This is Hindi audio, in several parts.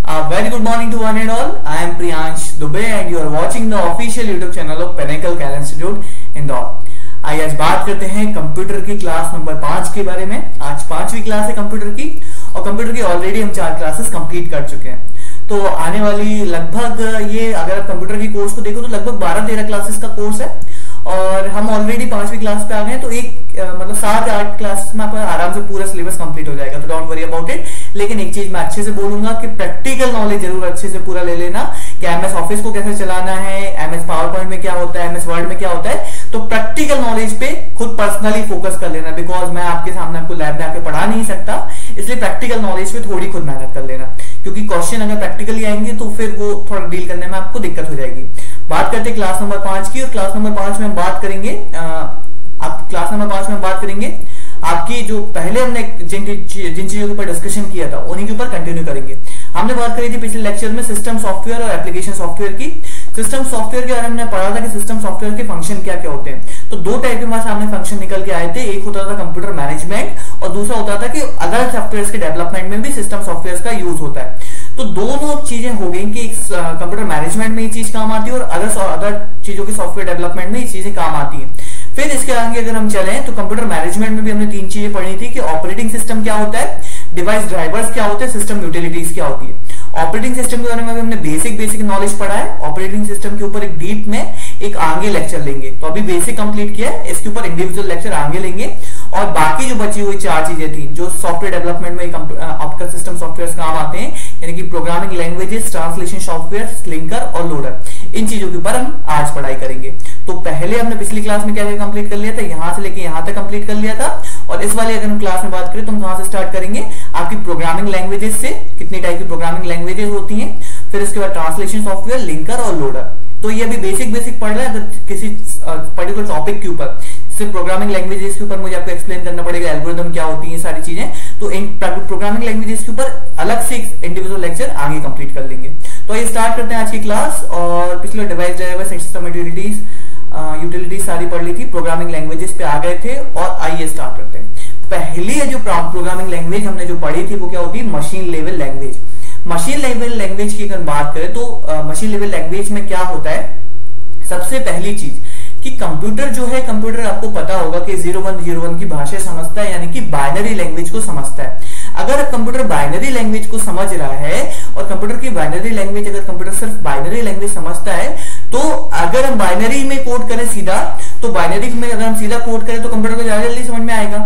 Very good morning to one and all. I am Priyansh Dubey and you are watching the official YouTube channel of Pinnacle Cal Institute Indore. आइए आज बात करते हैं कंप्यूटर की क्लास नंबर 5 के बारे में। आज 5वीं क्लास है कंप्यूटर की और कंप्यूटर की ऑलरेडी हम 4 क्लासेस कंप्लीट कर चुके हैं। तो आने वाली लगभग ये अगर आप कंप्यूटर की कोर्स को देखो तो लगभग 12-13 क्लासेस का कोर्स है और हम ऑलरेडी 5वीं क्लास पे आ गए। तो एक मतलब 7-8 क्लास में आपका आराम से पूरा सिलेबस कंप्लीट हो जाएगा, तो डोंट वरी अबाउट इट। लेकिन एक चीज मैं अच्छे से बोलूंगा कि प्रैक्टिकल नॉलेज जरूर अच्छे से पूरा ले लेना कि एमएस ऑफिस को कैसे चलाना है, एमएस पावर पॉइंट में क्या होता है, एमएस वर्ड में क्या होता है। तो प्रैक्टिकल नॉलेज पे खुद पर्सनली फोकस कर लेना, बिकॉज मैं आपके सामने आपको लैब में आके पढ़ा नहीं सकता, इसलिए प्रैक्टिकल नॉलेज पे थोड़ी खुद मेहनत कर लेना, क्योंकि क्वेश्चन अगर प्रैक्टिकली आएंगे तो फिर वो थोड़ा डील करने में आपको दिक्कत हो जाएगी। बात करते हैं क्लास नंबर 5 की, और क्लास नंबर 5 में हम बात करेंगे क्लास नंबर 5 में हम बात करेंगे आपकी जो पहले हमने जिन चीजों के ऊपर डिस्कशन किया था उन्हीं के ऊपर कंटिन्यू करेंगे। हमने बात करी थी पिछले लेक्चर में सिस्टम सॉफ्टवेयर और एप्लीकेशन सॉफ्टवेयर की। सिस्टम सॉफ्टवेयर के बारे में हमने पढ़ा था कि सिस्टम सॉफ्टवेयर के फंक्शन क्या क्या होते हैं। तो 2 टाइप के हमारे सामने फंक्शन निकल के आए थे, एक होता था कंप्यूटर मैनेजमेंट और दूसरा होता था कि अदर सॉफ्टवेयर के डेवलपमेंट में भी सिस्टम सॉफ्टवेयर का यूज होता है। तो दोनों चीजें हो गई कि कंप्यूटर मैनेजमेंट में ये चीज काम आती है और अदर चीजों के सॉफ्टवेयर डेवलपमेंट में ये चीजें काम आती है। फिर इसके आगे अगर हम चलें तो कंप्यूटर मैनेजमेंट में भी हमने 3 चीजें पढ़ी थी कि ऑपरेटिंग सिस्टम क्या होता है, डिवाइस ड्राइवर्स क्या होते हैं, सिस्टम यूटिलिटीज क्या होती है। ऑपरेटिंग सिस्टम के बारे में हमने बेसिक नॉलेज पढ़ा है। ऑपरेटिंग सिस्टम के ऊपर एक डीप में एक आगे लेक्चर लेंगे, तो अभी बेसिक कंप्लीट किया है, इसके ऊपर इंडिविजुअल लेक्चर आगे लेंगे। और बाकी जो बची हुई 4 चीजें थी जो सॉफ्टवेयर डेवलपमेंट में आपका सिस्टम सॉफ्टवेयर काम आते हैं, यानी कि programming languages, translation software, linker और लोडर, इन चीजों के ऊपर हम आज पढ़ाई करेंगे। तो पहले हमने पिछली क्लास में क्या कंप्लीट कर लिया था, यहां से लेके यहां तक कंप्लीट कर लिया था। और इस वाली अगर हम क्लास में बात करें तो हम कहां से स्टार्ट करेंगे, आपकी प्रोग्रामिंग लैंग्वेजेस से, कितनी टाइप की प्रोग्रामिंग लैंग्वेजेस होती हैं, फिर इसके बाद ट्रांसलेशन सॉफ्टवेयर, लिंकर और लोडर। तो ये अभी बेसिक पढ़ रहे हैं। अगर किसी पर्टिकुलर टॉपिक के ऊपर सिर्फ प्रोग्रामिंग लैंग्वेजेस के ऊपर मुझे आपको एक्सप्लेन करना पड़ेगा, एल्गोरिथम क्या होती है, सारी चीजें, तो इन प्रोग्रामिंग लैंग्वेजेस के ऊपर अलग से इंडिविजुअल लेक्चर आगे कंप्लीट कर लेंगे। तो ये स्टार्ट करते हैं आज की क्लास। और पिछले डिवाइस ड्राइवर्स, सिस्टम यूटिलिटीज सारी पढ़ ली थी, प्रोग्रामिंग लैंग्वेजेस पे आ गए थे। और आइए स्टार्ट करते हैं। पहली जो प्रोग्रामिंग लैंग्वेज हमने जो पढ़ी थी वो क्या होती है, machine level language. Machine level language की अगर बात करें तो मशीन लेवल लैंग्वेज में क्या होता है, सबसे पहली चीज कि कंप्यूटर जो है, कंप्यूटर आपको पता होगा कि 0101 की भाषा समझता है, यानी कि बाइनरी लैंग्वेज को समझता है। अगर कंप्यूटर बाइनरी लैंग्वेज को समझ रहा है और कंप्यूटर की बाइनरी लैंग्वेज, अगर कंप्यूटर सिर्फ बाइनरी लैंग्वेज समझता है, तो अगर हम बाइनरी में कोड करें सीधा, तो बाइनरी में अगर हम सीधा कोड करें तो कंप्यूटर को ज्यादा जल्दी समझ में आएगा।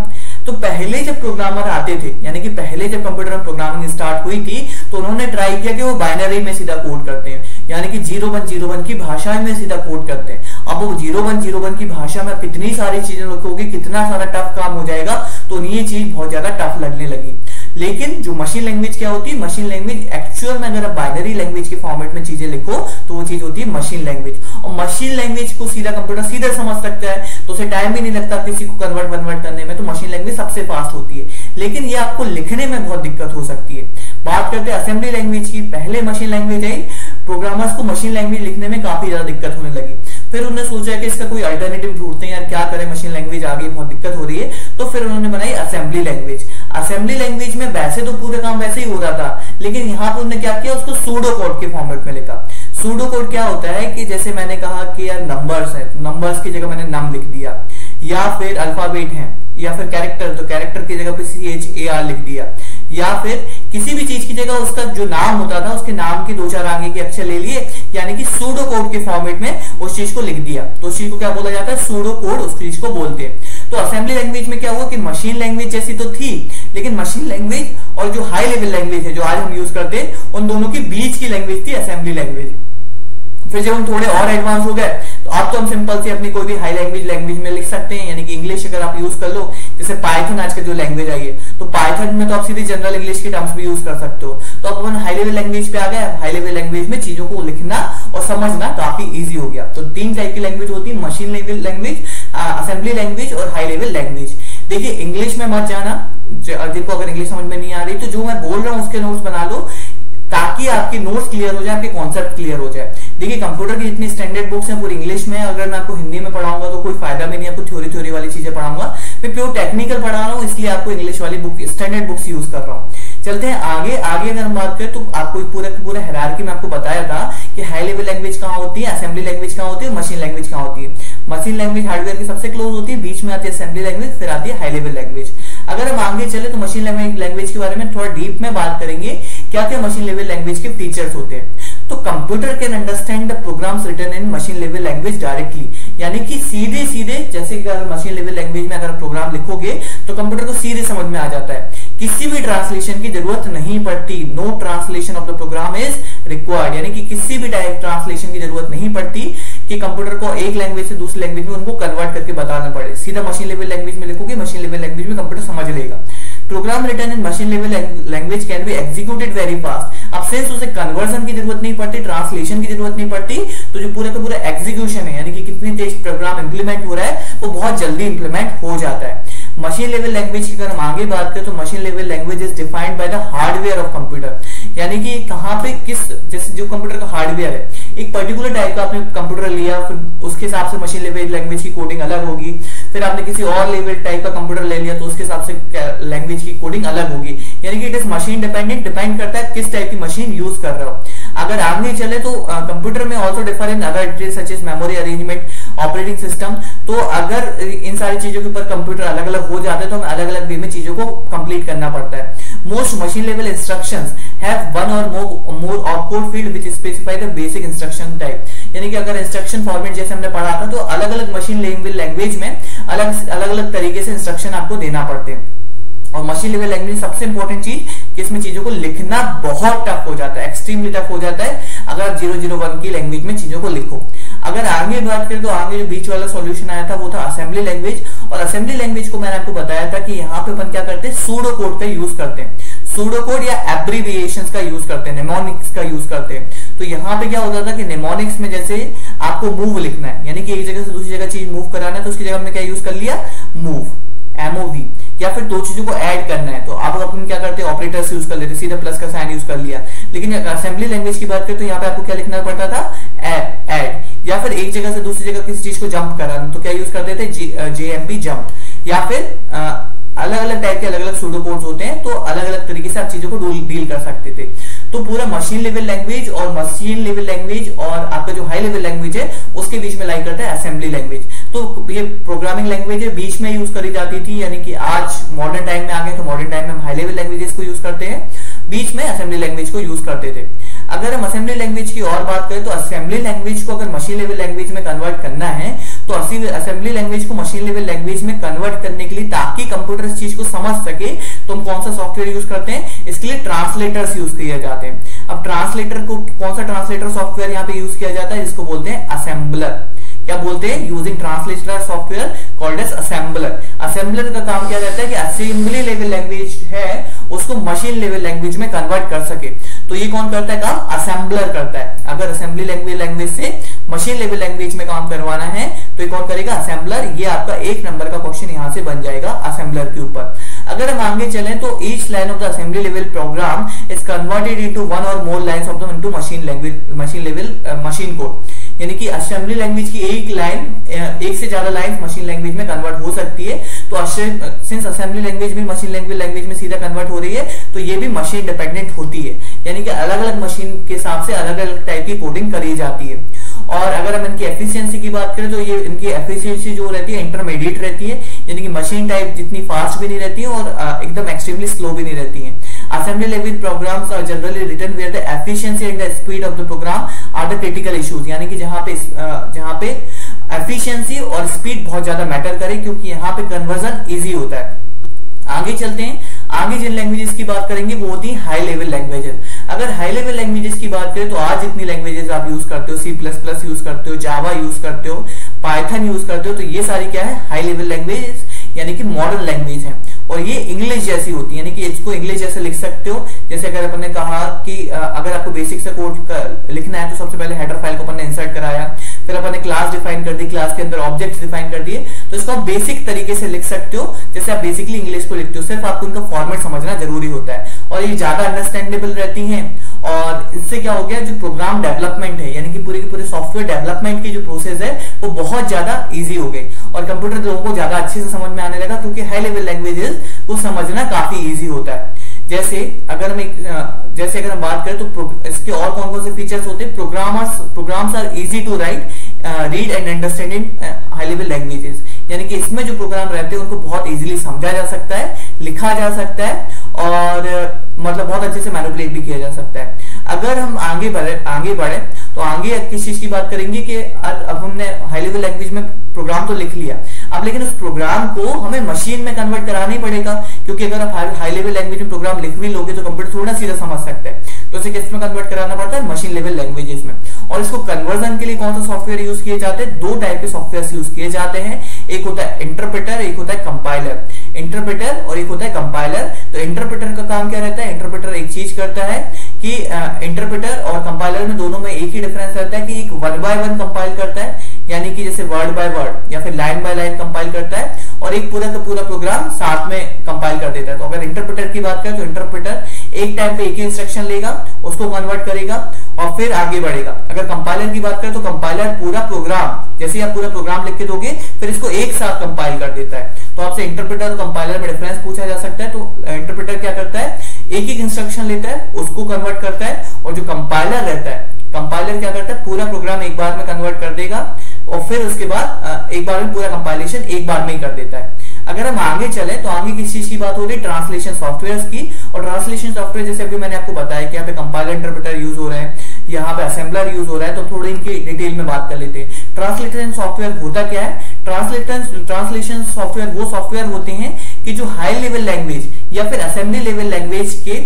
तो पहले जब प्रोग्रामर आते थे, यानी कि पहले जब कंप्यूटर में प्रोग्रामिंग स्टार्ट हुई थी, तो उन्होंने ट्राई किया कि वो बाइनरी में सीधा कोड करते हैं, यानी कि 0101 की भाषा में सीधा कोड करते हैं। अब वो 0101 की भाषा में कितनी सारी चीजें लिखोगे, कितना सारा टफ काम हो जाएगा, तो ये चीज बहुत ज्यादा टफ लगने लगी। लेकिन जो मशीन लैंग्वेज क्या होती है, मशीन लैंग्वेज एक्चुअल में अगर आप बाइनरी लैंग्वेज के फॉर्मेट में चीजें लिखो तो वो चीज होती है मशीन लैंग्वेज। और मशीन लैंग्वेज को सीधा कंप्यूटर सीधा समझ सकता है, तो उसे टाइम भी नहीं लगता किसी को कन्वर्ट करने में, तो मशीन लैंग्वेज सबसे फास्ट होती है। लेकिन ये आपको लिखने में बहुत दिक्कत हो सकती है। बात करते हैं असेंबली लैंग्वेज की। पहले मशीन लैंग्वेज आई, प्रोग्रामर्स को मशीन लैंग्वेज लिखने में काफी ज्यादा दिक्कत होने लगी। फिर उन्होंने सोचा कि इसका कोई अल्टरनेटिव ढूंढते हैं, यार क्या करें, मशीन लैंग्वेज आ गई, बहुत दिक्कत हो रही है। तो फिर उन्होंने बनाई असेंबली लैंग्वेज। असेंबली लैंग्वेज में वैसे तो पूरे काम वैसे ही हो रहा था, लेकिन यहाँ पर उन्होंने क्या किया, उसको सूडो कोड के फॉर्मेट में लिखा। सूडो कोड क्या होता है कि जैसे मैंने कहा कि यार नंबर्स है, नंबर्स की जगह मैंने नम लिख दिया, या फिर अल्फाबेट है, या फिर कैरेक्टर, तो कैरेक्टर की जगह पे CHAR लिख दिया, या फिर किसी भी चीज की जगह उसका जो नाम होता था उसके नाम के 2-4 आगे के अक्षर ले लिए, यानी कि सूडो कोड के फॉर्मेट में उस चीज को लिख दिया। तो उस चीज को क्या बोला जाता है, सूडो कोड उस चीज को बोलते हैं। तो असेंबली लैंग्वेज में क्या हुआ कि मशीन लैंग्वेज जैसी तो थी, लेकिन मशीन लैंग्वेज और जो हाई लेवल लैंग्वेज है जो आज हम यूज करते हैं, उन दोनों के बीच की लैंग्वेज थी असेंबली लैंग्वेज। फिर जब हम थोड़े और एडवांस हो गए तो अब तो हम सिंपल से अपनी कोई भी हाई लैंग्वेज में लिख सकते हैं, यानी कि इंग्लिश अगर आप यूज कर लो, जैसे पाइथन आज का जो लैंग्वेज आई है, तो पाइथन में तो आप सीधे जनरल इंग्लिश के टर्म्स भी यूज कर सकते हो। तो अब अपन हाई लेवल लैंग्वेज पे आ गए। हाई लेवल लैंग्वेज में चीजों को लिखना और समझना काफी इजी हो गया। तो 3 टाइप की लैंग्वेज होती है, machine level language, assembly language और हाई लेवल लैंग्वेज। देखिए इंग्लिश में मत जाना, जिनको अगर इंग्लिश समझ में नहीं आ रही तो जो मैं बोल रहा हूँ उसके नोट्स बना लो, ताकि आपके नोट्स क्लियर हो जाए, आपके कॉन्सेप्ट क्लियर हो जाए। देखिए कंप्यूटर की जितनी स्टैंडर्ड बुक्स हैं पूरी इंग्लिश में, अगर मैं आपको हिंदी में पढ़ाऊंगा तो कोई फायदा भी नहीं, आपको थ्योरी वाली चीजें पढ़ाऊंगा। मैं प्योर टेक्निकल पढ़ा रहा हूँ, इसलिए आपको इंग्लिश वाली बुक, स्टैंडर्ड बुक्स यूज कर रहा हूँ। चलते हैं आगे। अगर हम बात करें तो आपको पूरा हायरार्की में आपको बताया था कि हाई लेवल लैंग्वेज कहाँ होती है, असेंबली लैंग्वेज कहाँ होती है, मशीन लैंग्वेज कहाँ होती है। मशीन लैंग्वेज हार्डवेयर के सबसे क्लोज होती है, बीच में आती है असेंबली लैंग्वेज, फिर आती है हाई लेवल लैंग्वेज। अगर हम आगे चले तो मशीन लैंग्वेज के बारे में थोड़ा डीप में बात करेंगे, क्या क्या मशीन लेवल लैंग्वेज के फीचर्स होते हैं। तो computer can understand the programs written in machine level language directly, यानी कि सीधे सीधे, जैसे कि अगर मशीन लेवल लैंग्वेज में अगर प्रोग्राम लिखोगे तो कंप्यूटर को सीधे समझ में आ जाता है, किसी भी ट्रांसलेशन की जरूरत नहीं पड़ती। No translation of the program is required, यानी कि किसी भी टाइप ट्रांसलेशन की जरूरत नहीं पड़ती कि कंप्यूटर को एक लैंग्वेज से दूसरी लैंग्वेज में उनको कन्वर्ट करके बताना पड़े। सीधा मशीन लेवल लैंग्वेज में लिखोगे, मशीन लेवल लैंग्वेज में कंप्यूटर समझ लेगा। Program written in machine level language can be executed very fast. अब सिंस उसे कन्वर्जन की जरूरत नहीं पड़ती, ट्रांसलेशन की जरूरत नहीं पड़ती, तो जो पूरा का पूरा एग्जीक्यूशन है, यानी कि कितनी तेज प्रोग्राम इंप्लीमेंट हो रहा है, वो बहुत जल्दी इंप्लीमेंट हो जाता है। मशीन लेवल लैंग्वेज की अगर हम आगे बात करें तो machine level language is defined by the hardware of computer, यानी कि कहां पे किस, जैसे जो कंप्यूटर का हार्डवेयर है, एक पर्टिकुलर टाइप का आपने कंप्यूटर लिया, फिर उसके हिसाब से मशीन लेवल लैंग्वेज की कोडिंग अलग होगी। फिर आपने किसी और लेवल टाइप का कंप्यूटर ले लिया तो उसके हिसाब से लैंग्वेज की कोडिंग अलग होगी, यानी कि it is machine dependent, depend करता है किस टाइप की मशीन यूज कर रहे हो। अगर आगे चले तो कंप्यूटर में also differ in other details such as memory arrangement, operating system. तो अगर इन सारी चीजों के ऊपर कंप्यूटर अलग अलग हो जाते हैं तो हमें अलग अलग वे में चीजों को कंप्लीट करना पड़ता है। Most machine level instructions have one or more opcode field which specify the basic instruction type, यानी कि अगर इंस्ट्रक्शन फॉर्मेट जैसे हमने पढ़ा था तो अलग अलग मशीन लेवल लैंग्वेज में अलग अलग तरीके से इंस्ट्रक्शन आपको देना पड़ते हैं। और मशीन लेवल लैंग्वेज सबसे इंपॉर्टेंट चीज कि इसमें चीजों को लिखना बहुत टफ हो जाता है, एक्सट्रीमली टफ हो जाता है अगर आप 001 की लैंग्वेज में चीजों को लिखो। अगर आगे बात करें तो आगे जो बीच वाला सॉल्यूशन आया था वो था असेंबली लैंग्वेज, और असेंबली लैंग्वेज को मैंने आपको बताया था कि यहाँ पे अपन क्या करते हैं, सूडो कोड का यूज करते हैं, सूडो कोड या एब्रीविएशंस का यूज करते हैं, निमोनिक्स का यूज करते हैं। तो यहाँ पे क्या होता था कि निमोनिक्स में जैसे आपको मूव लिखना है, यानी कि एक जगह से दूसरी जगह चीज मूव कराना है, तो उसकी जगह हमने क्या यूज कर लिया, मूव, एमओवी। या फिर दो चीजों को ऐड करना है तो आप अपन क्या करते हैं, ऑपरेटर्स यूज कर लेते, सीधा प्लस का साइन यूज कर लिया। लेकिन असेंबली लैंग्वेज की बात करें तो यहाँ पे आपको क्या लिखना पड़ता था, ऐड, या फिर एक जगह से दूसरी जगह किसी चीज को जंप कराना तो क्या यूज करते थे, जेएमपी जंप, या फिर अलग अलग टाइप के अलग अलग सूडो कोड्स होते हैं, तो अलग अलग तरीके से आप चीजों को डील कर सकते थे। तो पूरा मशीन लेवल लैंग्वेज और मशीन लेवल लैंग्वेज और आपका जो हाई लेवल लैंग्वेज है उसके बीच में लाई करता है असेंबली लैंग्वेज। तो ये प्रोग्रामिंग लैंग्वेज है, बीच में यूज करी जाती थी, यानी कि आज मॉडर्न टाइम में आ गए तो मॉडर्न टाइम में हम हाई लेवल लैंग्वेजेस को यूज करते हैं, बीच में असेंबली लैंग्वेज को यूज करते थे। अगर हम असेंबली लैंग्वेज की और बात करें तो असेंबली लैंग्वेज को अगर मशीन लेवल लैंग्वेज में कन्वर्ट करना है तो असेंबली लैंग्वेज को मशीन लेवल लैंग्वेज में कन्वर्ट करने के लिए, ताकि कंप्यूटर इस चीज को समझ सके, तो हम कौन सा सॉफ्टवेयर यूज करते हैं, इसके लिए ट्रांसलेटर्स यूज किए जाते हैं। अब ट्रांसलेटर को, कौन सा ट्रांसलेटर सॉफ्टवेयर यहाँ पे यूज किया जाता है, जिसको बोलते हैं असेंबलर। क्या बोलते हैं, using translator software called as assembler. Assembler का काम क्या रहता है कि असेंबली लेवल लैंग्वेज है उसको मशीन लेवल लैंग्वेज में कन्वर्ट कर सके। तो ये कौन करता है काम, असेंबलर करता है। अगर असेंबली लैंग्वेज से मशीन लेवल लैंग्वेज में काम करवाना है तो ये कौन करेगा, असेंबलर। ये आपका 1 नंबर का क्वेश्चन यहां से बन जाएगा असेंबलर के ऊपर। अगर हम आगे चलें तो each line of the assembly level program is converted into one or more lines of the into machine code, यानी कि असेंबली लैंग्वेज की एक से ज्यादा लाइन मशीन लैंग्वेज में कन्वर्ट हो सकती है। तो सिंस असेंबली लैंग्वेज भी मशीन लैंग्वेज में सीधा कन्वर्ट हो रही है तो ये भी मशीन डिपेंडेंट होती है, यानी कि अलग अलग मशीन के हिसाब से अलग अलग टाइप की कोडिंग करी जाती है। और अगर हम इनकी एफिशिएंसी की बात करें तो ये इनकी एफिशिएंसी जो रहती है इंटरमीडिएट रहती है, यानी कि मशीन टाइप जितनी फास्ट भी नहीं रहती है और एकदम एक्सट्रीमली स्लो भी नहीं रहती है। Assembly language programs are generally written where the efficiency and the speed of the program are the critical issues, यानी कि जहां पे एफिशिएंसी और स्पीड बहुत ज्यादा मैटर करे, क्योंकि यहाँ पे कन्वर्जन इजी होता है। आगे चलते हैं, आगे जिन लैंग्वेजेस की बात करेंगे वो होती है हाई लेवल लैंग्वेजेस। अगर हाई लेवल लैंग्वेजेस की बात करें तो आज जितनी लैंग्वेजेस आप यूज करते हो, C++ यूज करते हो, जावा यूज करते हो, पाइथन यूज करते हो, तो ये सारी क्या है, हाई लेवल लैंग्वेजेस, यानी कि मॉडर्न लैंग्वेज है। और ये इंग्लिश जैसी होती है, यानी कि इसको इंग्लिश जैसे लिख सकते हो। जैसे अगर अपन ने कहा कि अगर आपको बेसिक से कोड लिखना है तो सबसे पहले हेडर फाइल को अपन ने इंसर्ट कराया, फिर अपन ने क्लास डिफाइन कर दी, क्लास के अंदर ऑब्जेक्ट्स डिफाइन कर दिए, तो इसको आप बेसिक तरीके से लिख सकते हो जैसे आप बेसिकली इंग्लिश को लिखते हो। सिर्फ आपको इनका फॉर्मेट समझना जरूरी होता है और ये ज्यादा अंडरस्टैंडेबल रहती हैं। और इससे क्या हो गया, जो प्रोग्राम डेवलपमेंट है, यानी कि पूरे सॉफ्टवेयर डेवलपमेंट की जो प्रोसेस है वो बहुत ज्यादा इजी हो गई और कंप्यूटर लोगों को ज्यादा अच्छे से समझ में आने लगा, क्योंकि हाई लेवल लैंग्वेजेस को समझना काफी इजी होता है। जैसे अगर हम बात करें तो इसके और कौन कौन से फीचर्स होते हैं। Programs are easy to write, read and understand in high level languages, यानी कि इसमें जो प्रोग्राम रहते हैं उनको बहुत इजीली समझा जा सकता है, लिखा जा सकता है और मतलब बहुत अच्छे से मैनिपुलेट भी किया जा सकता है। अगर हम आगे बढ़े तो आगे किस चीज की बात करेंगे कि अब हमने हाई लेवल लैंग्वेज में प्रोग्राम तो लिख लिया, अब लेकिन उस प्रोग्राम को हमें मशीन में कन्वर्ट कराना ही पड़ेगा, क्योंकि अगर आप हाई लेवल लैंग्वेज में प्रोग्राम लिख भी लोगे तो कंप्यूटर थोड़ा सीधा समझ सकता है, तो उसे किस में कन्वर्ट कराना पड़ता है, मशीन लेवल लैंग्वेजेस में। और इसको कन्वर्जन के लिए कौन सा सॉफ्टवेयर यूज किए जाते हैं, दो टाइप के सॉफ्टवेयर यूज किए जाते हैं, एक होता है इंटरप्रेटर, एक होता है कंपाइलर। इंटरप्रेटर और एक होता है कंपाइलर। तो इंटरप्रेटर का काम क्या रहता है, इंटरप्रेटर एक चीज करता है कि इंटरप्रेटर और कंपाइलर में दोनों में एक ही डिफरेंस रहता है कि एक 1 by 1 कंपाइल करता है, यानी कि जैसे वर्ड बाय वर्ड या फिर लाइन बाय लाइन कंपाइल करता है, और एक पूरा का पूरा प्रोग्राम साथ में कंपाइल कर देता है। तो अगर इंटरप्रेटर की बात करें तो इंटरप्रेटर एक टाइम पे एक ही इंस्ट्रक्शन लेगा, उसको कन्वर्ट करेगा और फिर आगे बढ़ेगा। अगर कंपाइलर की बात करें तो कंपाइलर पूरा प्रोग्राम, जैसे आप पूरा प्रोग्राम लिख के दोगे फिर इसको एक साथ कंपाइल कर देता है। तो आपसे इंटरप्रेटर और कंपाइलर में डिफरेंस पूछा जा सकता है। तो इंटरप्रेटर क्या करता है, एक एक इंस्ट्रक्शन लेता है, उसको कन्वर्ट करता है, और जो कंपाइलर रहता है, कंपाइलर क्या करता है, पूरा प्रोग्राम एक बार में कन्वर्ट कर देगा और फिर उसके बाद एक बार में पूरा कंपाइलेशन एक बार में ही कर देता है। अगर हम आगे चले तो आगे किस चीज की बात हो रही है, ट्रांसलेशन सॉफ्टवेयर्स की। और ट्रांसलेशन सॉफ्टवेयर जैसे अभी मैंने आपको बताया कि यहाँ पे कंपाइलर इंटरप्रेटर यूज हो रहे हैं, यहाँ पे असेंबलर यूज हो रहा है, तो थोड़ी इनकी डिटेल में बात कर लेते हैं। ट्रांसलेशन सॉफ्टवेयर होता क्या है, ट्रांसलेशन सॉफ्टवेयर वो सॉफ्टवेयर होते हैं कि जो हाई लेवल लैंग्वेज या फिर असेंबली लेवल लैंग्वेज के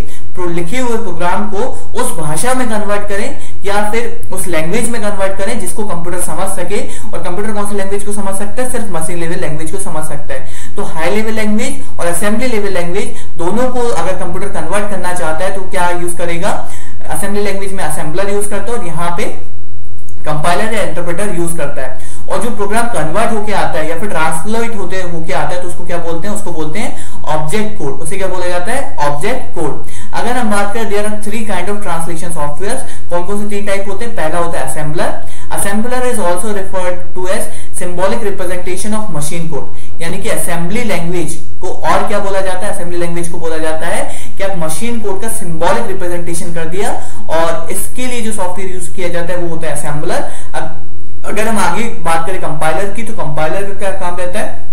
लिखे हुए प्रोग्राम को उस भाषा में कन्वर्ट करें या फिर उस लैंग्वेज में कन्वर्ट करें जिसको कंप्यूटर समझ सके। और कंप्यूटर कौन सी लैंग्वेज को समझ सकता है, सिर्फ मशीन लेवल लैंग्वेज को समझ सकता है। तो हाई लेवल लैंग्वेज और असेंबली लेवल लैंग्वेज दोनों को अगर कंप्यूटर कन्वर्ट करना चाहता है तो क्या यूज करेगा, असेंबली लैंग्वेज में असेंबलर यूज करता है और यहाँ पे कंपाइलर या इंटरप्रेटर यूज करता है। और जो प्रोग्राम कन्वर्ट होके आता है या फिर ट्रांसलेट होके आता है तो उसको क्या बोलते हैं, उसको बोलते हैं ऑब्जेक्ट कोड। उसे क्या बोला जाता है, ऑब्जेक्ट कोड। अगर हम बात करें there are 3 kind of translation software. कौन कौन से 3 टाइप होते हैं, पहला होता है assembler. Assembler is also referred to as symbolic representation of machine code, यानी कि असेंबली लैंग्वेज को और क्या बोला जाता है, असेंबली लैंग्वेज को बोला जाता है कि आप मशीन कोड का सिंबॉलिक रिप्रेजेंटेशन कर दिया, और इसके लिए जो सॉफ्टवेयर यूज किया जाता है वो होता है असेंबलर। अगर हम आगे बात करें कंपाइलर की, तो कंपाइलर का क्या काम रहता है,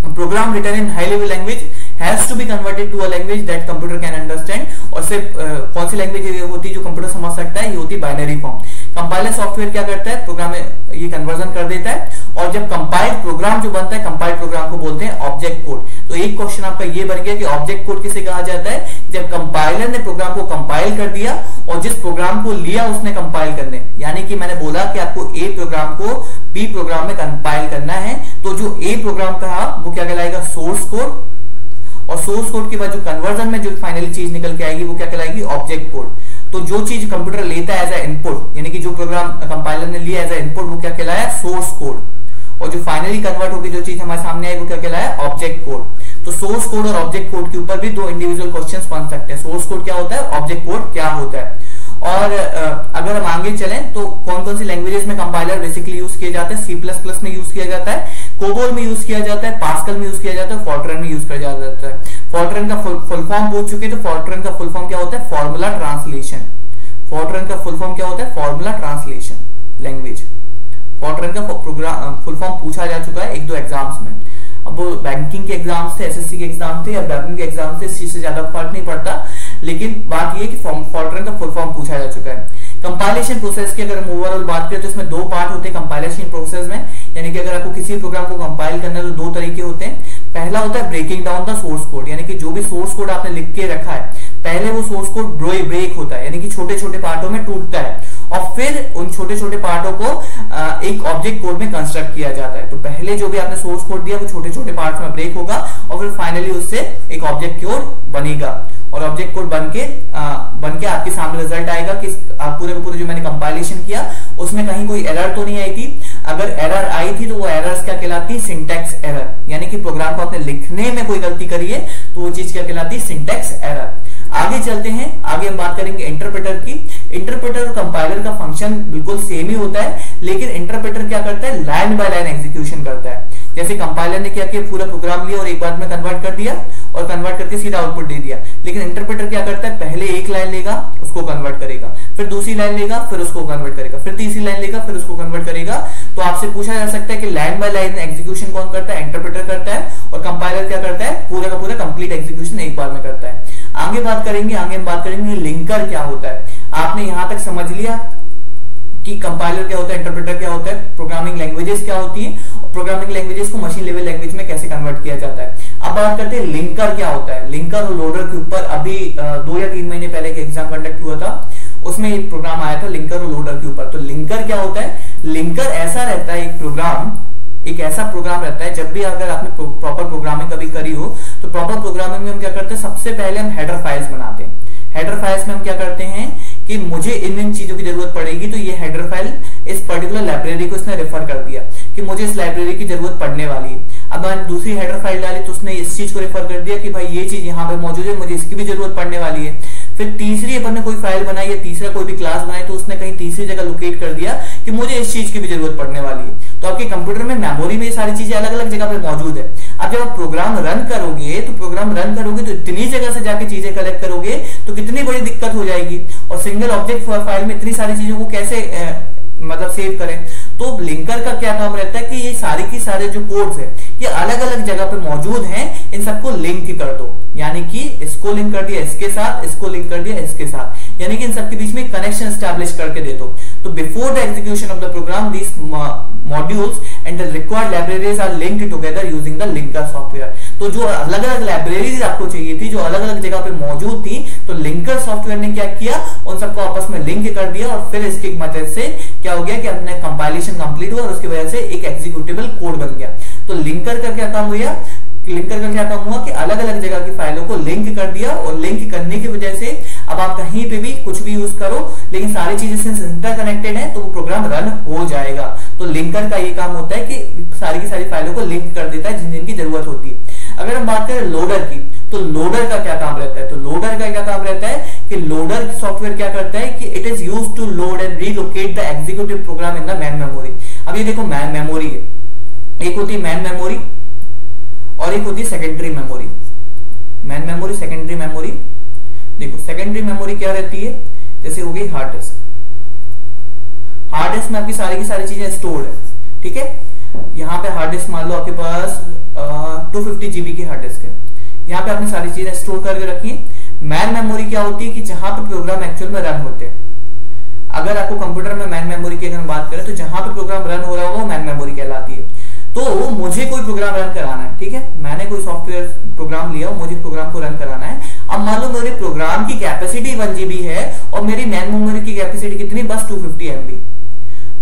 program written in high level language has to be converted to a language that computer can understand. और सिर्फ कौन सी लैंग्वेज होती है जो कंप्यूटर समझ सकता है, ये होती है बाइनरी फॉर्म। कंपाइलर सॉफ्टवेयर क्या करता है, प्रोग्राम में ये कन्वर्जन कर देता है, और जब कंपाइल प्रोग्राम जो बनता है, कंपाइल प्रोग्राम को बोलते हैं ऑब्जेक्ट कोड। तो एक क्वेश्चन आपका ये बन गया कि ऑब्जेक्ट कोड किसे कहा जाता है, जब कंपाइलर ने प्रोग्राम को कंपाइल कर दिया और जिस प्रोग्राम को लिया उसने कंपाइल करने, यानी कि मैंने बोला कि आपको ए प्रोग्राम को बी प्रोग्राम में कंपाइल करना है, तो जो ए प्रोग्राम कहा वो क्या कहलाएगा, सोर्स कोड। और सोर्स कोड के बाद जो कन्वर्जन में जो फाइनली चीज निकल के आएगी वो क्या कहलाएगी, ऑब्जेक्ट कोड। तो जो चीज कंप्यूटर लेता है एज ए इनपुट, यानी कि जो प्रोग्राम कंपाइलर ने लिया एज ए इनपुट, वो क्या कहलाया, सोर्स कोड। और जो फाइनली कन्वर्ट होगी जो चीज हमारे सामने आई वो क्या कहलाया, ऑब्जेक्ट कोड। तो सोर्स कोड और ऑब्जेक्ट कोड के ऊपर भी 2 इंडिविजुअल क्वेश्चंस बन सकते हैं, सोर्स कोड क्या होता है, ऑब्जेक्ट कोड क्या होता है। और अगर हम आगे चलें तो कौन कौन सी लैंग्वेजेस में कंपाइलर बेसिकली यूज किए जाते हैं, C++ में यूज किया जाता है, कोबोल में यूज किया जाता है, पास्कल में यूज किया जाता है, फॉर्ट्रन में यूज किया जाता है। फॉर्ट्रन का फुल फॉर्म पूछ चुके, तो फॉर्ट्रन का फुल फॉर्म क्या होता है, फॉर्मूला ट्रांसलेशन। फॉर्ट्रन का फुल फॉर्म क्या होता है, फॉर्मूला ट्रांसलेशन लैंग्वेज। फॉर्ट्रन का फुल फॉर्म पूछा जा चुका है 1-2 एग्जाम्स में। अब वो बैंकिंग के एग्जाम्स थे, एसएससी के एग्जाम थे या बैंकिंग के एग्जाम थे, इस चीज से ज्यादा फर्क नहीं पड़ता, लेकिन बात ये कि फॉर्ट्रन का फुल फॉर्म पूछा जा चुका है। कंपाइलेशन प्रोसेस की अगर हम ओवरऑल बात करें तो इसमें 2 पार्ट होते हैं कंपाइलेशन प्रोसेस में, यानी कि अगर आपको किसी प्रोग्राम को कंपाइल करना है तो 2 तरीके होते हैं। पहला होता है breaking down the source code, यानी कि जो भी सोर्स कोड आपने लिख के रखा है पहले वो सोर्स कोड ब्रेक होता है, यानी कि छोटे छोटे पार्टों में टूटता है, और फिर उन छोटे छोटे पार्टों को एक ऑब्जेक्ट कोड में कंस्ट्रक्ट किया जाता है। तो पहले जो भी आपने सोर्स कोड दिया वो छोटे छोटे पार्ट्स में ब्रेक होगा और फिर फाइनली उससे एक ऑब्जेक्ट कोड बनेगा, और ऑब्जेक्ट कोड बनके आपके सामने रिजल्ट आएगा कि पूरे का पूरे जो मैंने कंपाइलेशन किया उसमें कहीं कोई एरर तो नहीं आई थी। अगर एरर आई थी तो वो एरर्स क्या कहलाती है, सिंटैक्स एरर, यानी कि प्रोग्राम को आपने लिखने में कोई गलती करी है तो वो चीज क्या कहलाती है, सिंटैक्स एरर। आगे चलते हैं, आगे हम बात करेंगे इंटरप्रेटर की। इंटरप्रेटर और कंपाइलर का फंक्शन बिल्कुल सेम ही होता है, लेकिन इंटरप्रेटर क्या करता है, लाइन बाय लाइन एग्जीक्यूशन करता है। जैसे कंपाइलर ने क्या किया, पूरा प्रोग्राम लिया और एक बार में कन्वर्ट कर दिया और कन्वर्ट करके सीधा आउटपुट दे दिया। लेकिन इंटरप्रेटर क्या करता है, पहले एक लाइन लेगा, उसको कन्वर्ट करेगा, फिर दूसरी लाइन लेगा, फिर उसको कन्वर्ट करेगा, फिर तीसरी लाइन लेगा, फिर उसको कन्वर्ट करेगा। तो आपसे पूछा जा सकता है कि लाइन बाय लाइन एग्जीक्यूशन कौन करता है, इंटरप्रेटर करता है, और कंपाइलर क्या करता है, पूरा का पूरा कंप्लीट एग्जीक्यूशन एक बार में करता है। आगे बात करेंगे लिंकर क्या होता है। आपने यहां तक समझ लिया कि कंपाइलर क्या होता है, इंटरप्रेटर क्या होता है, प्रोग्रामिंग लैंग्वेजेस क्या होती है, प्रोग्रामिंग लैंग्वेजेस को मशीन लेवल लैंग्वेज में कैसे कन्वर्ट किया जाता है। अब बात करते हैं लिंकर क्या होता है। लिंकर और लोडर के ऊपर अभी 2 या 3 महीने पहले एक एग्जाम कंडक्ट हुआ था, उसमें एक प्रोग्राम आया था लिंकर और लोडर के ऊपर। तो लिंकर क्या होता है, लिंकर ऐसा रहता है एक ऐसा प्रोग्राम रहता है, जब भी अगर आपने प्रॉपर प्रोग्रामिंग कभी करी हो तो प्रॉपर प्रोग्रामिंग में हम क्या करते हैं, सबसे पहले हम हेडर फाइल्स बनाते हैं। हेडर फाइल्स में हम क्या करते हैं कि मुझे इन चीजों की जरूरत पड़ेगी, तो ये हेडर फाइल इस पर्टिकुलर लाइब्रेरी को इसने रेफर कर दिया कि मुझे इस लाइब्रेरी की जरूरत पड़ने वाली है। अब मैंने दूसरी हेडर फाइल डाली तो उसने इस चीज को रेफर कर दिया कि भाई ये चीज यहाँ पे मौजूद है, मुझे इसकी भी जरूरत पड़ने वाली है। फिर तीसरी अपन ने कोई फाइल बनाई या तीसरा कोई भी क्लास बनाई तो उसने कहीं तीसरी जगह लोकेट कर दिया कि मुझे इस चीज की भी जरूरत पड़ने वाली है। तो आपके कंप्यूटर में मेमोरी में ये सारी चीजें अलग अलग जगह पे मौजूद है। अब जब आप प्रोग्राम रन करोगे तो इतनी जगह से जाके चीजें कलेक्ट करोगे तो कितनी बड़ी दिक्कत हो जाएगी, और सिंगल ऑब्जेक्ट फाइल में इतनी सारी चीजों को कैसे मतलब सेव करें। तो लिंकर का क्या काम रहता है कि ये सारे की सारे जो कोड्स है ये अलग अलग जगह पे मौजूद हैं, इन सबको लिंक कर दो। यानी कि इसको लिंक कर दिया इसके साथ, इसको लिंक कर दिया इसके साथ, यानी कि इन सबके बीच में कनेक्शन एस्टैब्लिश करके दे दो। तो before the execution of the program this modules and the required libraries are linked together using the linker software. तो जो अलग अलग लाइब्रेरीज आपको चाहिए थी, जो अलग अलग जगह पे मौजूद थी, तो लिंकर सॉफ्टवेयर ने क्या किया, उन सबको आपस में लिंक कर दिया और फिर इसकी मदद से क्या हो गया कि अपने कंपाइलेशन कंप्लीट हुआ और उसकी वजह से एक एग्जीक्यूटेबल कोड बन गया। तो लिंकर का क्या काम हुआ, कि अलग अलग जगह की फाइलों को लिंक कर दिया, और लिंक करने की वजह से अब आप कहीं पे भी कुछ भी यूज करो लेकिन सारी चीजें इंटरकनेक्टेड है तो वो प्रोग्राम रन हो जाएगा। तो लिंकर का ये काम होता है कि सारी की सारी फाइलों को लिंक कर देता है जिन जिनकी जरूरत होती है। अगर हम बात करें लोडर की, तो लोडर का क्या काम रहता है, तो लोडर का क्या काम रहता है कि लोडर सॉफ्टवेयर क्या करता है कि it is used to load and relocate the executive program in the main memory. अब ये देखो मैन मेमोरी है, एक होती है मैन मेमोरी और एक होती है secondary memory. Man memory, secondary memory. देखो सेकेंडरी मेमोरी क्या रहती है, जैसे हो गई हार्ड डिस्क। हार्ड डिस्क में आपकी सारी की सारी चीजें स्टोर्ड है, ठीक है। यहाँ पे हार्ड डिस्क मान लो आपके पास 250 GB की हार्ड डिस्क है, यहाँ पे आपने सारी चीजें स्टोर करके रखी। मैन मेमोरी क्या होती है कि जहां पे प्रोग्राम एक्चुअल में रन होते हैं। अगर आपको कंप्यूटर में मैन मेमोरी की अगर बात करें तो जहां पे प्रोग्राम रन हो रहा होगा वो मैन मेमोरी कहलाती है। तो मुझे कोई प्रोग्राम रन कराना है, ठीक है, मैंने कोई सॉफ्टवेयर प्रोग्राम लिया, मुझे प्रोग्राम को रन कराना है। अब मान लो मेरे प्रोग्राम की कैपेसिटी 1 GB है और मेरी मैन मेमोरी की कैपेसिटी कितनी, बस 250 MB।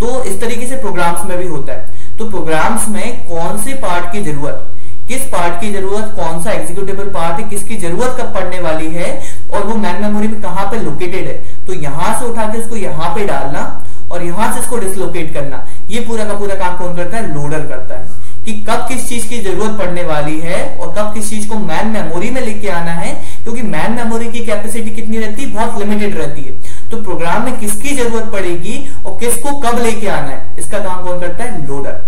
तो इस तरीके से प्रोग्राम्स में भी होता है। तो प्रोग्राम्स में कौन से पार्ट की जरूरत, किस पार्ट की जरूरत, कौन सा एग्जीक्यूटेबल पार्ट है, किसकी जरूरत कब पड़ने वाली है और वो मैन मेमोरी पे कहां पे लोकेटेड है, तो यहां से उठा के उसको यहां पे डालना और यहां से इसको डिसलोकेट करना, ये पूरा का पूरा काम कौन करता है, लोडर करता है। कि कब किस चीज की जरूरत पड़ने वाली है और कब किस चीज को मैन मेमोरी में लेके आना है, क्योंकि मैन मेमोरी की कैपेसिटी कितनी रहती है, बहुत लिमिटेड रहती है। तो प्रोग्राम में किसकी जरूरत पड़ेगी और किसको कब लेके आना है, इसका काम कौन करता है, लोडर।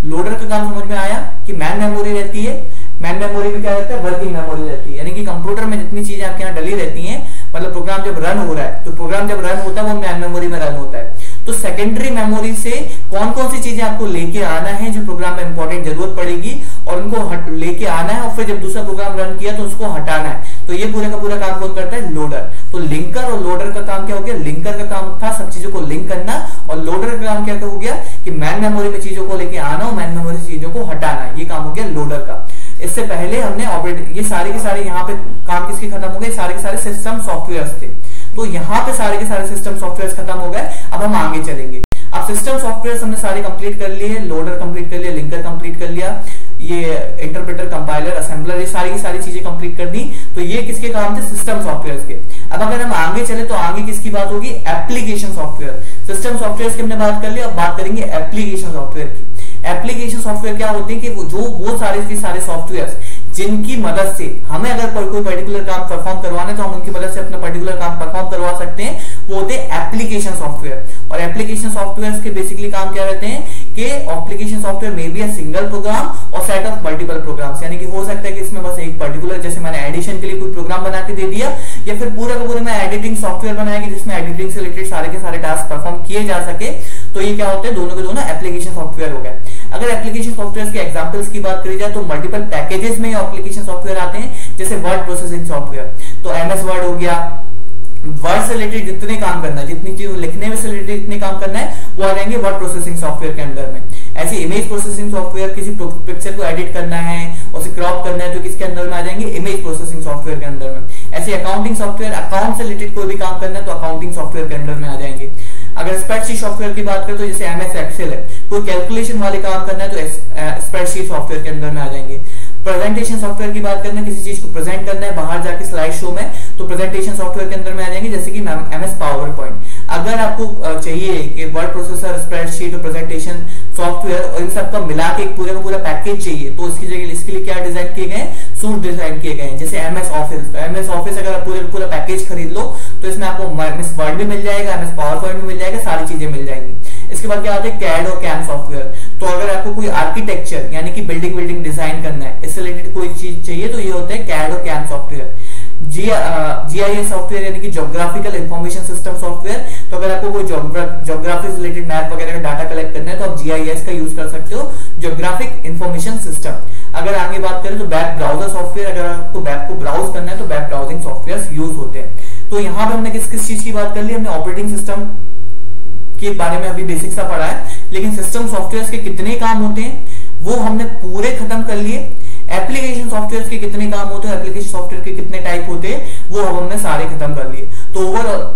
लोडर का काम समझ में आया कि मैन मेमोरी रहती है, मैन मेमोरी में क्या रहता है, वर्किंग मेमोरी रहती है, यानी कि कंप्यूटर में जितनी चीजें आपके यहाँ डली रहती हैं, मतलब प्रोग्राम जब रन हो रहा है, तो प्रोग्राम जब रन होता है वो मैन मेमोरी में रन होता है। तो सेकेंडरी मेमोरी से कौन कौन सी चीजें आपको लेके आना है जो प्रोग्राम में इंपॉर्टेंट जरूरत पड़ेगी और उनको लेके आना है, और फिर जब दूसरा प्रोग्राम रन किया तो उसको हटाना है, तो ये पूरे का पूरा काम कौन करता है, लोडर। तो लिंकर और लोडर का काम क्या हो गया, लिंकर का काम था सब चीजों को लिंक करना और लोडर का काम क्या हो गया कि मैन मेमोरी में चीजों को लेके आना और मैन मेमोरी से चीजों को हटाना, ये काम हो गया लोडर का। इससे पहले हमने ये सारे के सारे यहाँ पे काम किसके खत्म हो गए, सारे के सारे सिस्टम सॉफ्टवेयर थे। तो यहाँ पे सारे के सारे सिस्टम सॉफ्टवेयर खत्म हो गए। अब हम आगे चलेंगे। अब सिस्टम सॉफ्टवेयर हमने सारे कंप्लीट कर लिए, लोडर कंप्लीट कर लिया, लिंकर कंप्लीट कर लिया, ये इंटरप्रेटर, कंपाइलर, असेंबलर, ये सारी की सारी चीजें कंप्लीट कर दी। तो ये किसके काम थे, सिस्टम सॉफ्टवेयर के। अब अगर हम आगे चले तो आगे किसकी बात होगी, एप्लीकेशन सॉफ्टवेयर। सिस्टम सॉफ्टवेयर की हमने बात कर ली, अब बात करेंगे एप्लीकेशन सॉफ्टवेयर की। एप्लीकेशन सॉफ्टवेयर क्या होते हैं कि वो सारे के सारे सॉफ्टवेयर जिनकी मदद से हमें अगर कोई पर्टिकुलर काम परफॉर्म करवाना है तो हम उनकी मदद से अपना पर्टिकुलर काम परफॉर्म करवा सकते हैं, वो होते हैं एप्लीकेशन सॉफ्टवेयर। और एप्लीकेशन सॉफ्टवेयर के बेसिकली काम क्या रहते हैं कि एप्लीकेशन सॉफ्टवेयर में बी अ सिंगल प्रोग्राम और सेट ऑफ मल्टीपल प्रोग्राम्स, यानी कि हो सकता है कि इसमें बस एक पर्टिकुलर, जैसे मैंने एडिशन के लिए कोई प्रोग्राम बना के दे दिया, या फिर पूरा का पूरा मैं एडिटिंग सॉफ्टवेयर बनाया कि जिसमें एडिटिंग से रिलेटेड सारे के सारे टास्क परफॉर्म किए जा सके। तो ये क्या होते हैं, दोनों के दोनों एप्लीकेशन सॉफ्टवेयर हो गए। अगर एप्लीकेशन सॉफ्टवेयर के एग्जांपल्स की बात करी जाए तो मल्टीपल पैकेजेस में एप्लीकेशन सॉफ्टवेयर आते हैं, जैसे वर्ड प्रोसेसिंग सॉफ्टवेयर। तो एमएस वर्ड हो गया, वर्ड से रिलेटेड जितने काम करना है, जितनी चीज लिखने में से रिलेटेड जितने काम करना है वो आ जाएंगे वर्ड प्रोसेसिंग सॉफ्टवेयर के अंदर में। ऐसे इमेज प्रोसेसिंग सॉफ्टवेयर, किसी पिक्चर को एडिट करना है, उसे क्रॉप करना है, तो किसके अंदर में आ जाएंगे, इमेज प्रोसेसिंग सॉफ्टवेयर के अंदर में। ऐसे अकाउंटिंग सॉफ्टवेयर, अकाउंट से रिलेटेड कोई भी काम करना है तो अकाउंटिंग सॉफ्टवेयर के अंदर में आ जाएंगे। अगर स्प्रेडशीट सॉफ्टवेयर की बात करें तो जैसे एमएस एक्सेल है, कोई कैलकुलेशन वाले काम करना है तो स्प्रेडशीट सॉफ्टवेयर के अंदर में आ जाएंगे। प्रेजेंटेशन सॉफ्टवेयर की बात करना है, किसी चीज को प्रेजेंट करना है बाहर जाके स्लाइड शो में, तो प्रेजेंटेशन सॉफ्टवेयर के अंदर में आ जाएंगे, जैसे कि एमएस पावर पॉइंट। अगर आपको चाहिए कि वर्ड प्रोसेसर, स्प्रेडशीट और प्रेजेंटेशन सॉफ्टवेयर और इन सब का मिला के एक पूरा का पूरा पैकेज चाहिए, तो इसकी जगह इसके लिए क्या डिजाइन किए गए, सूट डिजाइन किए गए हैं, जैसे एमएस ऑफिस। तो एमएस ऑफिस अगर आप पूरा पैकेज खरीद लो तो इसमें आपको एमएस वर्ड भी मिल जाएगा, एमएस पावर पॉइंट भी मिल जाएगा, सारी चीजें मिल जाएंगी। इसके बाद क्या आता है, कैड और कैम सॉफ्टवेयर। तो अगर आपको कोई आर्किटेक्चर यानी कि बिल्डिंग डिजाइन करना है, इससे रिलेटेड कोई चीज चाहिए तो ये होता है कैड और कैम सॉफ्टवेयर। जीआईएस सॉफ्टवेयर यानी कि ज्योग्राफिकल इंफॉर्मेशन सिस्टम सॉफ्टवेयर। तो अगर आपको कोई ज्योग्राफी से रिलेटेड मैप वगैरह का डाटा कलेक्ट करना है तो आप जीआईएस का यूज कर सकते हो, ज्योग्राफिक इंफॉर्मेशन सिस्टम। अगर आगे बात करें तो वेब ब्राउजर सॉफ्टवेयर, अगर आपको वेब को ब्राउज करना है तो वेब ब्राउजिंग सॉफ्टवेयर यूज होते हैं। तो यहाँ पर हमने किस किस चीज की बात कर ली, हमने ऑपरेटिंग सिस्टम के बारे में अभी बेसिक सा पढ़ा है, लेकिन सिस्टम सॉफ्टवेयर के कितने काम होते हैं वो हमने पूरे खत्म कर लिए। एप्लीकेशन सॉफ्टवेयर के कितने काम होते हैं, एप्लीकेशन सॉफ्टवेयर के कितने टाइप होते हैं, वो अब हमने सारे खत्म कर लिए। तो ओवरऑल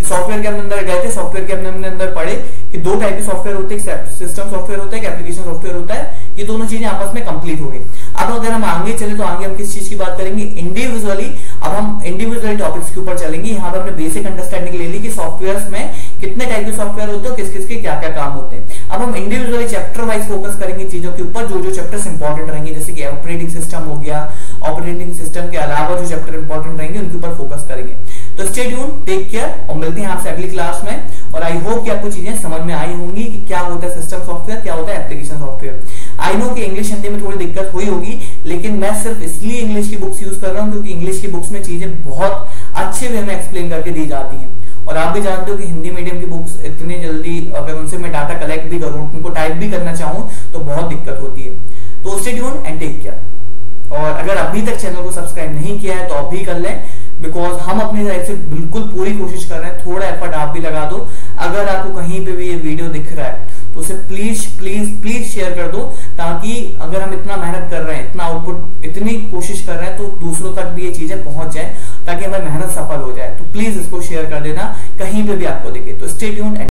सॉफ्टवेयर के अंदर गए थे, सॉफ्टवेयर के अपने अंदर पढ़े कि दो टाइप के सॉफ्टवेयर होते हैं, सिस्टम सॉफ्टवेयर होता है, एप्लीकेशन सॉफ्टवेयर होता है। ये दोनों चीजें आपस में कंप्लीट हो गई। अब अगर हम आगे चले तो आगे हम किस चीज की बात करेंगे, इंडिविजुअली। अब हम इंडिविजुअली टॉपिक्स के ऊपर चलेंगे। यहाँ पर हमने बेसिक अंडरस्टैंडिंग ले ली कि सॉफ्टवेयर में कितने टाइप के सॉफ्टवेयर होते हैं, किस किस के क्या क्या काम होते हैं। अब हम इंडिविजुअली चैप्टर वाइज फोकस करेंगे चीजों के ऊपर, जो जो चैप्टर्स इंपॉर्टेंट रहेंगे, जैसे कि ऑपरेटिंग सिस्टम हो गया, ऑपरेटिंग सिस्टम के अलावा जो चैप्टर इंपॉर्टेंट रहेंगे उनके ऊपर फोकस करेंगे। तो स्टे ट्यून, टेक केयर और मिलते हैं आपसे अगली क्लास में। और आई होप कि आपको चीजें समझ में आई होंगी कि क्या होता है सिस्टम सॉफ्टवेयर, क्या होता है एप्लीकेशन सॉफ्टवेयर। आई नो कि इंग्लिश हिंदी में थोड़ी दिक्कत हुई होगी, लेकिन मैं सिर्फ इसलिए इंग्लिश की बुक्स यूज कर रहा हूँ क्योंकि इंग्लिश की बुक्स में चीजें बहुत अच्छे वे में एक्सप्लेन करके दी जाती हैं। और आप भी जानते हो कि हिंदी मीडियम की बुक्स इतनी जल्दी अगर उनसे मैं डाटा कलेक्ट भी करूं, उनको टाइप भी करना चाहूं तो बहुत दिक्कत होती है। तो stay tune and take care. और अगर अभी तक चैनल को सब्सक्राइब नहीं किया है तो अभी कर लें, बिकॉज हम अपनी साइड से बिल्कुल पूरी कोशिश कर रहे हैं। थोड़ा एफर्ट आप भी लगा दो। अगर आपको कहीं पे भी ये वीडियो दिख रहा है तो उसे प्लीज प्लीज प्लीज शेयर कर दो, ताकि अगर हम इतना मेहनत कर रहे हैं, इतना आउटपुट, इतनी कोशिश कर रहे हैं, तो दूसरों तक भी ये चीजें पहुंच जाए, ताकि हमारी मेहनत सफल हो जाए। तो प्लीज इसको शेयर कर देना कहीं पे भी आपको दिखे। तो स्टे ट्यून्ड।